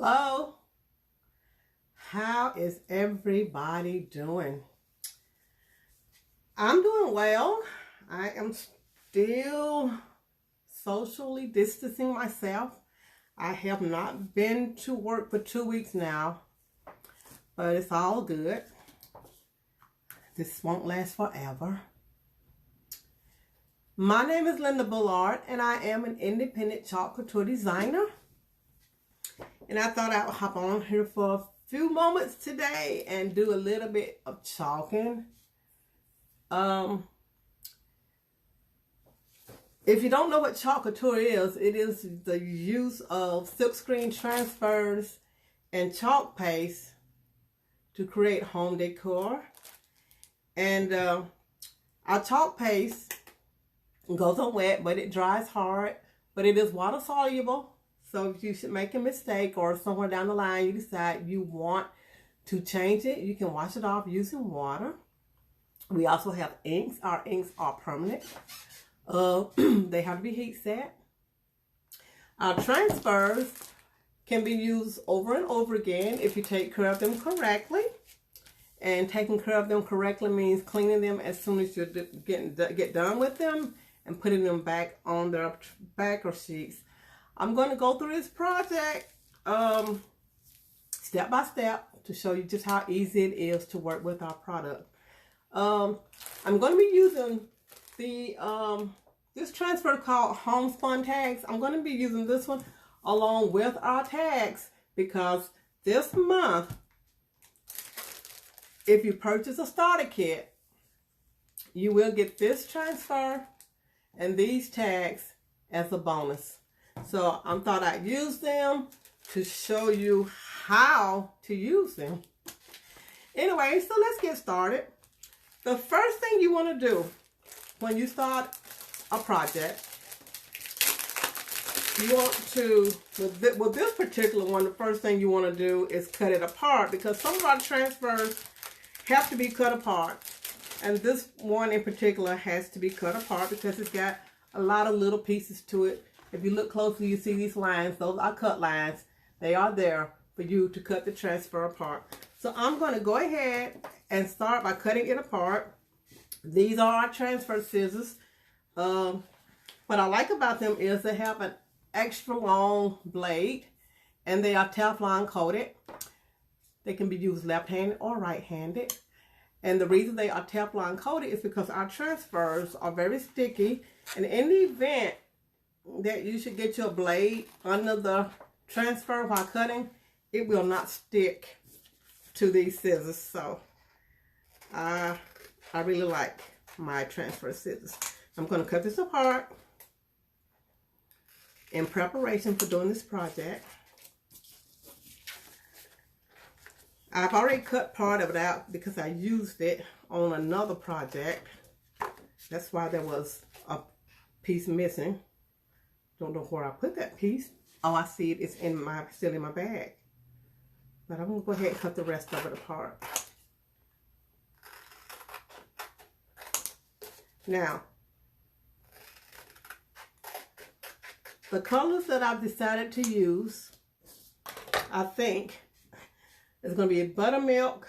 Hello, how is everybody doing? I'm doing well. I am still socially distancing myself. I have not been to work for 2 weeks now, but it's all good. This won't last forever. My name is Linda Bullard, and I am an independent chalk couture designer. And I thought I would hop on here for a few moments today and do a little bit of chalking. If you don't know what chalk couture is, it is the use of silkscreen transfers and chalk paste to create home decor. And our chalk paste goes on wet, but it dries hard, but it is water soluble. So if you should make a mistake or somewhere down the line you decide you want to change it, you can wash it off using water. We also have inks. Our inks are permanent. They have to be heat set. Our transfers can be used over and over again if you take care of them correctly. And taking care of them correctly means cleaning them as soon as you get done with them and putting them back on their backer sheets. I'm going to go through this project step by step to show you just how easy it is to work with our product. I'm going to be using the this transfer called Homespun Tags. I'm going to be using this one along with our tags because this month, if you purchase a starter kit, you will get this transfer and these tags as a bonus. So I thought I'd use them to show you how to use them. Anyway, so let's get started. The first thing you want to do when you start a project, you want to, with this particular one, the first thing you want to do is cut it apart because some of our transfers have to be cut apart. And this one in particular has to be cut apart because it's got a lot of little pieces to it. If you look closely, you see these lines. Those are cut lines. They are there for you to cut the transfer apart. So I'm going to go ahead and start by cutting it apart. These are our transfer scissors. What I like about them is they have an extra long blade and they are Teflon coated. They can be used left-handed or right-handed. And the reason they are Teflon coated is because our transfers are very sticky. And in the event that you should get your blade under the transfer while cutting, it will not stick to these scissors. So I really like my transfer scissors. I'm going to cut this apart in preparation for doing this project. I've already cut part of it out because I used it on another project. That's why there was a piece missing. Don't know where I put that piece. Oh, I see it. It's still in my bag. But I'm going to go ahead and cut the rest of it apart. Now, the colors that I've decided to use, I think, is going to be buttermilk,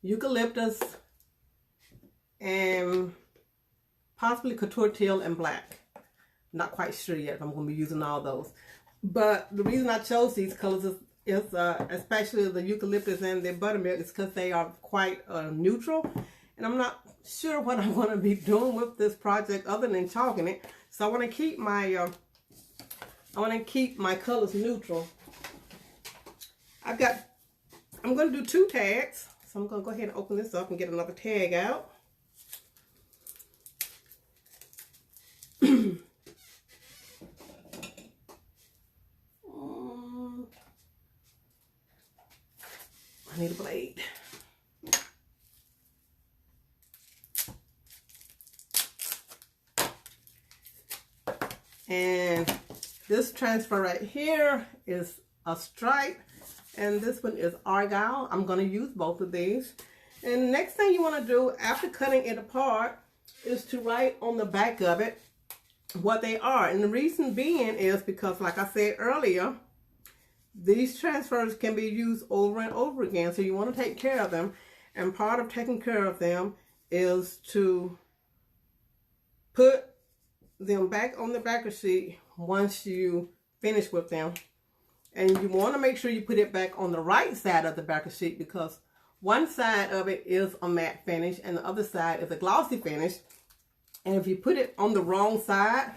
eucalyptus, and possibly couture teal and black. Not quite sure yet if I'm going to be using all those. But the reason I chose these colors is especially the eucalyptus and the buttermilk, is because they are quite neutral. And I'm not sure what I'm going to be doing with this project other than chalking it. So I want to keep my colors neutral. I'm going to do 2 tags. So I'm going to go ahead and open this up and get another tag out. I need a blade. And this transfer right here is a stripe, and this one is argyle. I'm going to use both of these. And the next thing you want to do after cutting it apart is to write on the back of it what they are. And the reason being is because, like I said earlier, these transfers can be used over and over again, so you want to take care of them. And part of taking care of them is to put them back on the backer sheet once you finish with them. And you want to make sure you put it back on the right side of the backer sheet, because one side of it is a matte finish and the other side is a glossy finish. And if you put it on the wrong side,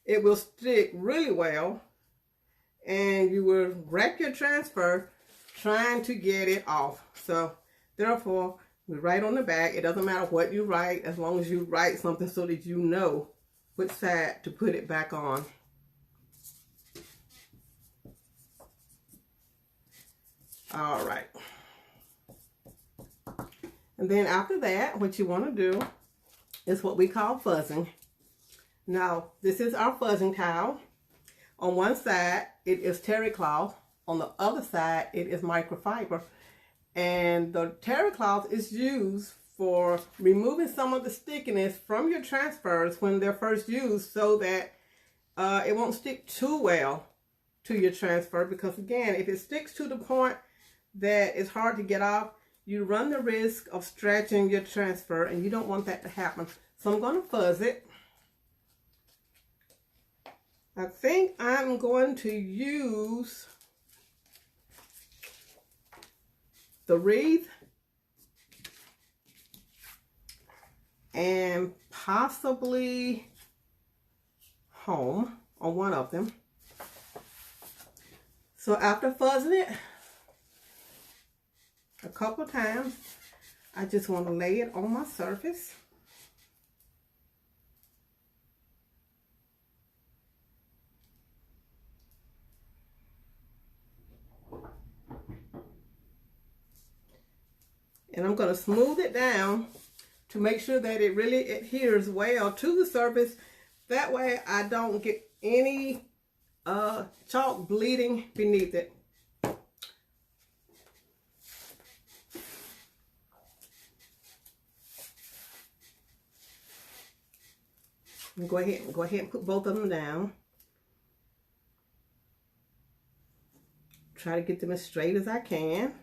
it will stick really well, and you will wreck your transfer trying to get it off. So therefore, we write on the back. It doesn't matter what you write, as long as you write something so that you know which side to put it back on. All right. And then after that, what you want to do is what we call fuzzing. Now, this is our fuzzing towel. On one side, it is terry cloth. On the other side, it is microfiber. And the terry cloth is used for removing some of the stickiness from your transfers when they're first used, so that it won't stick too well to your transfer. Because again, if it sticks to the point that it's hard to get off, you run the risk of stretching your transfer, and you don't want that to happen. So I'm going to fuzz it. I think I'm going to use the wreath and possibly home on one of them. So after fuzzing it a couple times, I just want to lay it on my surface. And I'm going to smooth it down to make sure that it really adheres well to the surface. That way I don't get any chalk bleeding beneath it. And go ahead and put both of them down. Try to get them as straight as I can.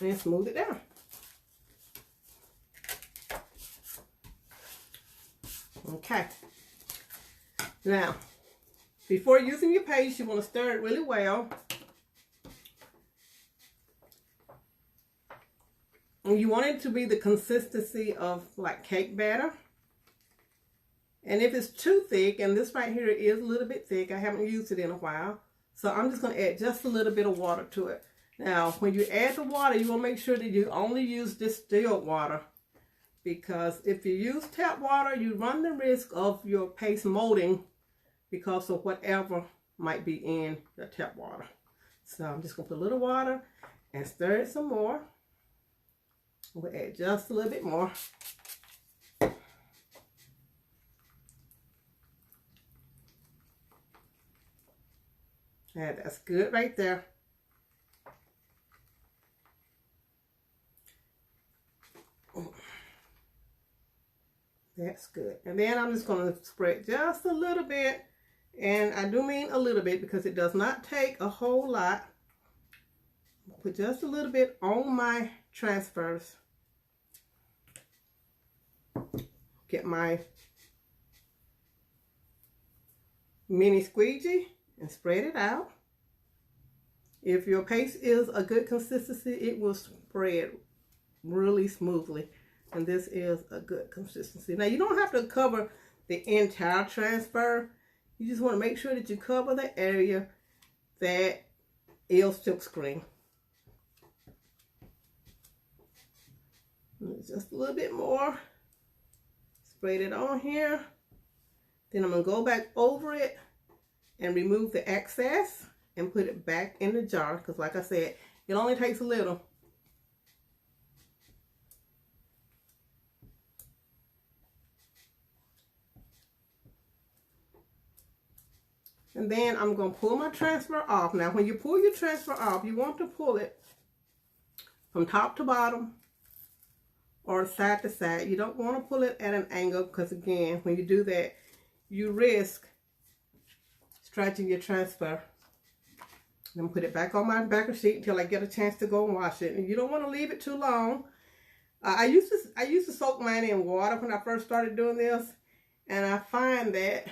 And smooth it down. Okay. Now, before using your paste, you want to stir it really well. And you want it to be the consistency of like cake batter. And if it's too thick, and this right here is a little bit thick, I haven't used it in a while, so I'm just going to add just a little bit of water to it. Now, when you add the water, you want to make sure that you only use distilled water, because if you use tap water, you run the risk of your paste molding because of whatever might be in the tap water. So I'm just going to put a little water and stir it some more. We'll add just a little bit more. And that's good right there. That's good. And then I'm just going to spread just a little bit. And I do mean a little bit because it does not take a whole lot. Put just a little bit on my transfers. Get my mini squeegee and spread it out. If your paste is a good consistency, it will spread really smoothly. And this is a good consistency. Now, you don't have to cover the entire transfer. You just want to make sure that you cover the area that is silkscreen. Just a little bit more. Spread it on here. Then I'm going to go back over it and remove the excess and put it back in the jar. Because like I said, it only takes a little. And then I'm going to pull my transfer off. Now, when you pull your transfer off, you want to pull it from top to bottom or side to side. You don't want to pull it at an angle because, again, when you do that, you risk stretching your transfer. I'm going to put it back on my backer sheet until I get a chance to go and wash it. And you don't want to leave it too long. I used to soak mine in water when I first started doing this. And I find that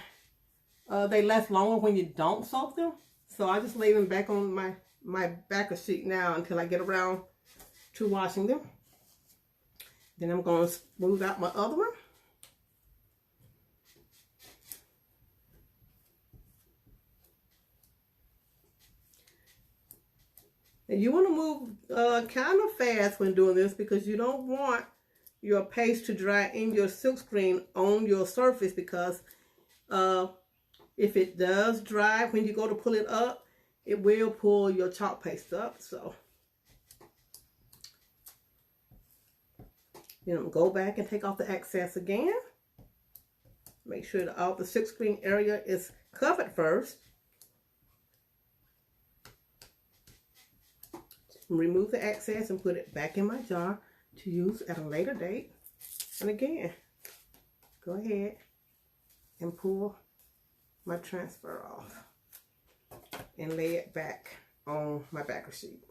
they last longer when you don't soak them. So I just leave them back on my backer sheet now until I get around to washing them. Then I'm going to smooth out my other one. And you want to move kind of fast when doing this because you don't want your paste to dry in your silkscreen on your surface, because if it does dry when you go to pull it up, it will pull your chalk paste up. So, you know, go back and take off the excess again. Make sure that all the silkscreen area is covered first. Remove the excess and put it back in my jar to use at a later date. And again, go ahead and pull my transfer off and lay it back on my backer sheet.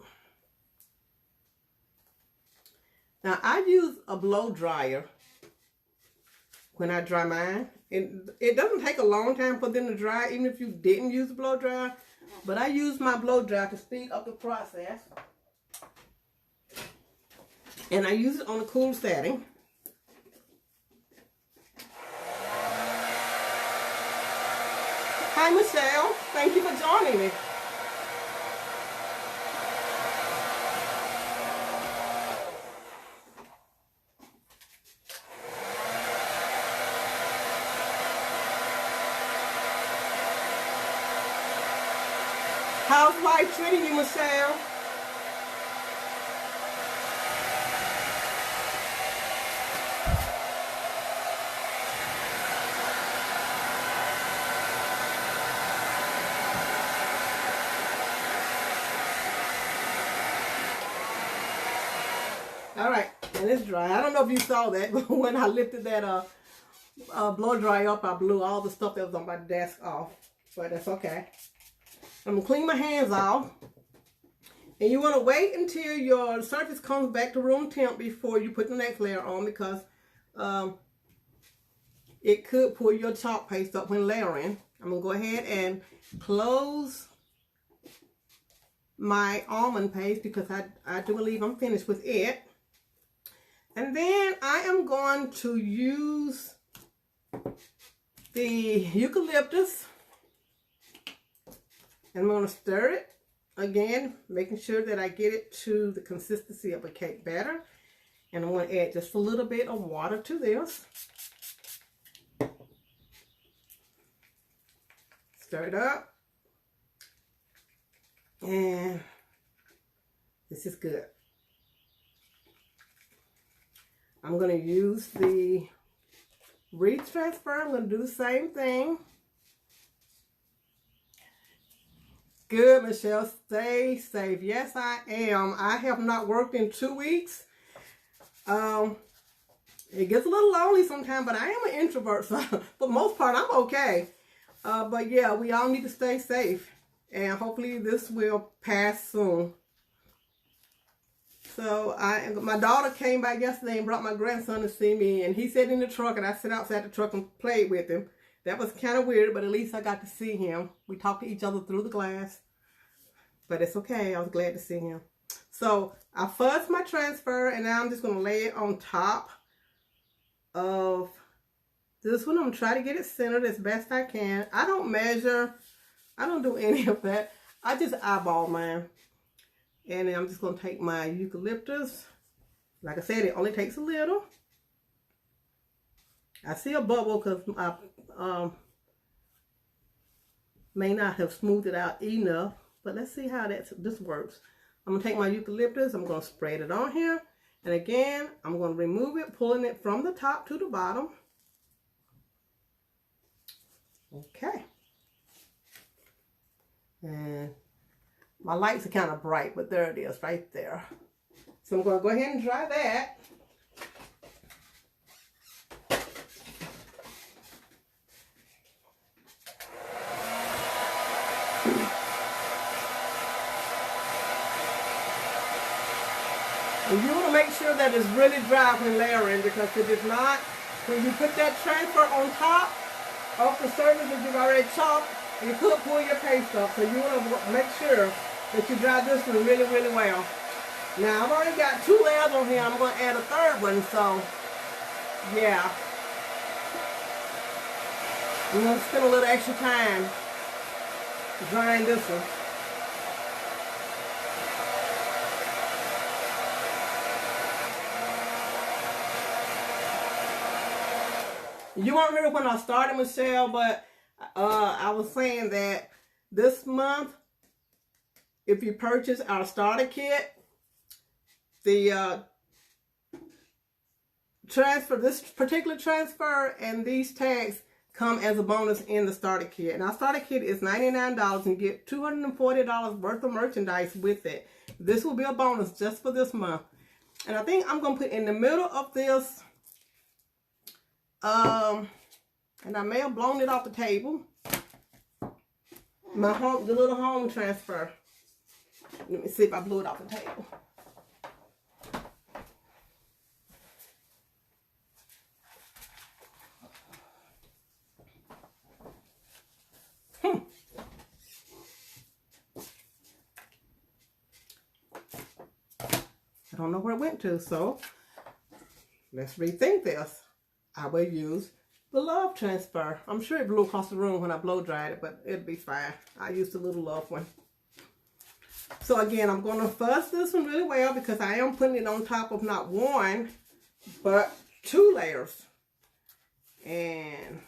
Now, I use a blow dryer when I dry mine. It doesn't take a long time for them to dry, even if you didn't use a blow dryer. But I use my blow dryer to speed up the process. And I use it on a cool setting. Hi, Michelle. Thank you for joining me. How's life treating you, Michelle? All right, and it's dry. I don't know if you saw that, but when I lifted that blow dryer up, I blew all the stuff that was on my desk off. But that's okay. I'm gonna clean my hands off. And you want to wait until your surface comes back to room temp before you put the next layer on, because it could pull your chalk paste up when layering. I'm gonna go ahead and close my almond paste because I do believe I'm finished with it. And then I am going to use the eucalyptus, and I'm going to stir it again, making sure that I get it to the consistency of a cake batter. And I'm going to add just a little bit of water to this. Stir it up. And this is good. I'm going to use the wreath transfer. I'm going to do the same thing. Good, Michelle. Stay safe. Yes, I am. I have not worked in 2 weeks. It gets a little lonely sometimes, but I am an introvert, so for the most part, I'm okay. But yeah, we all need to stay safe, and hopefully this will pass soon. So my daughter came by yesterday and brought my grandson to see me, and he sat in the truck, and I sat outside the truck and played with him. That was kind of weird, but at least I got to see him. We talked to each other through the glass, but it's okay. I was glad to see him. So I fuzzed my transfer, and now I'm just going to lay it on top of this one. I'm going to try to get it centered as best I can. I don't measure. I don't do any of that. I just eyeball mine. And then I'm just going to take my eucalyptus. Like I said, it only takes a little. I see a bubble because I may not have smoothed it out enough. But let's see how this works. I'm going to take my eucalyptus. I'm going to spread it on here. And again, I'm going to remove it, pulling it from the top to the bottom. Okay. And my lights are kind of bright, but there it is right there. So I'm going to go ahead and dry that. And you want to make sure that it's really dry when layering, because if it's not, when you put that transfer on top of the surface that you've already chopped, you could pull your paste up. So you want to make sure that you dry this one really, really well. Now I've already got 2 layers on here. I'm going to add a 3rd one. So yeah, I'm going to spend a little extra time drying this one. You weren't here when I started, Michelle, but I was saying that this month, if you purchase our starter kit, the transfer, this particular transfer and these tags come as a bonus in the starter kit. And our starter kit is $99 and get $240 worth of merchandise with it. This will be a bonus just for this month. And I think I'm going to put in the middle of this, and I may have blown it off the table, the little home transfer. Let me see if I blew it off the table. I don't know where it went to, so let's rethink this. I will use the Love transfer. I'm sure it blew across the room when I blow dried it, but it'll be fine. I used the little Love one. So again, I'm going to fuzz this one really well because I am putting it on top of not 1, but 2 layers. And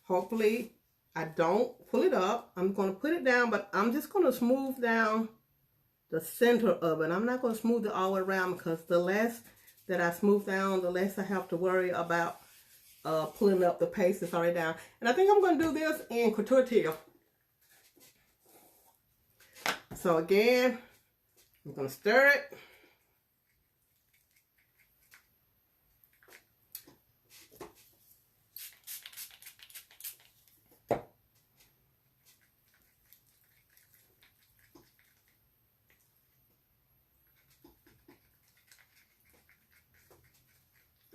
hopefully I don't pull it up. I'm going to put it down, but I'm just going to smooth down the center of it. I'm not going to smooth it all the way around, because the less that I smooth down, the less I have to worry about pulling up the paste that's already down. And I think I'm going to do this in Couture Teal. So again, I'm going to stir it.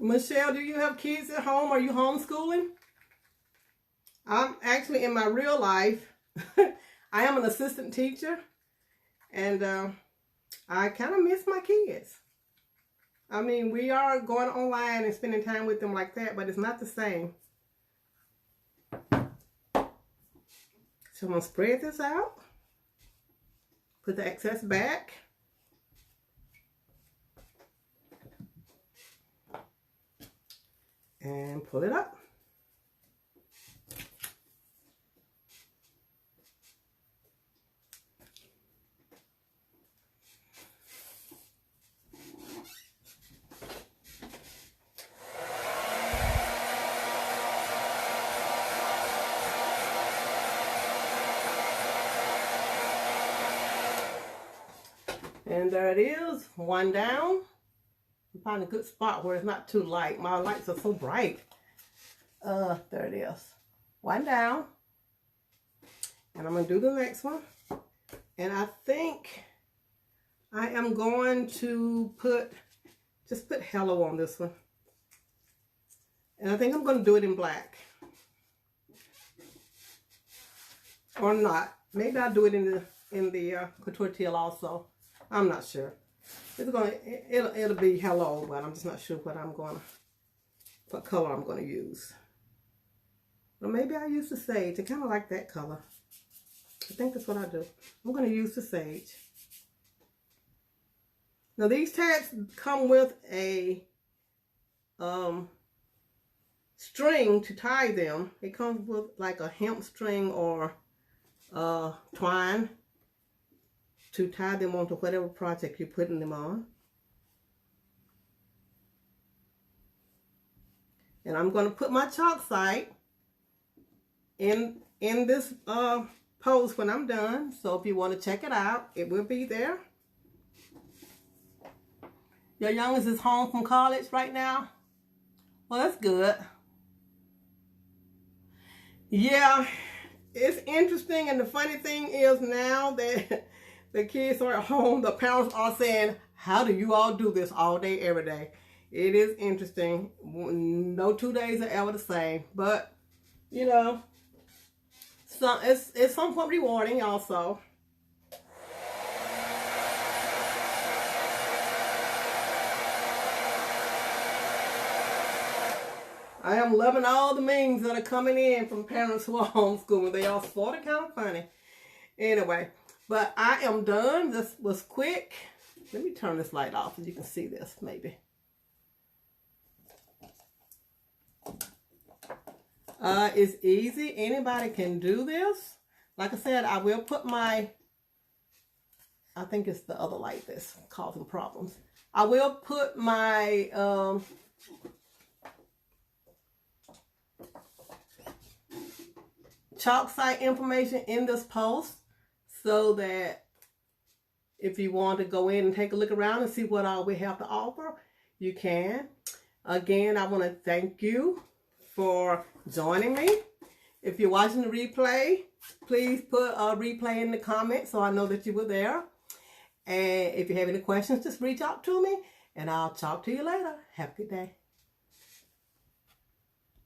Michelle, do you have kids at home? Are you homeschooling? I'm actually, in my real life, I am an assistant teacher, and I kind of miss my kids. I mean, we are going online and spending time with them like that, but it's not the same. So I'm going to spread this out, put the excess back. And pull it up. And there it is, 1 down. Find a good spot where it's not too light. My lights are so bright. There it is. 1 down. And I'm going to do the next one. And I think I am going to just put hello on this one. And I think I'm going to do it in black. Or not. Maybe I'll do it in the Couture Teal also. I'm not sure. It'll be hello, but I'm just not sure what color I'm gonna use. Or maybe I use the sage. I kind of like that color. I think that's what I do. I'm gonna use the sage. Now these tags come with a string to tie them. It comes with like a hemp string or twine to tie them onto whatever project you're putting them on. And I'm going to put my chalk site in this post when I'm done. So if you want to check it out, it will be there. Your youngest is home from college right now? Well, that's good. Yeah, it's interesting. And the funny thing is now that the kids are at home, the parents are saying, how do you all do this all day, every day? It is interesting. No 2 days are ever the same. But, you know, so it's somewhat rewarding also. I am loving all the memes that are coming in from parents who are homeschooling. They all sort of kind of funny. Anyway, but I am done. This was quick. Let me turn this light off so you can see this maybe. It's easy. Anybody can do this. Like I said, I will put my, I think it's the other light that's causing problems. I will put my chalk site information in this post so that if you want to go in and take a look around and see what all we have to offer, you can. Again, I want to thank you for joining me. If you're watching the replay, please put a replay in the comments so I know that you were there. And if you have any questions, just reach out to me and I'll talk to you later. Have a good day.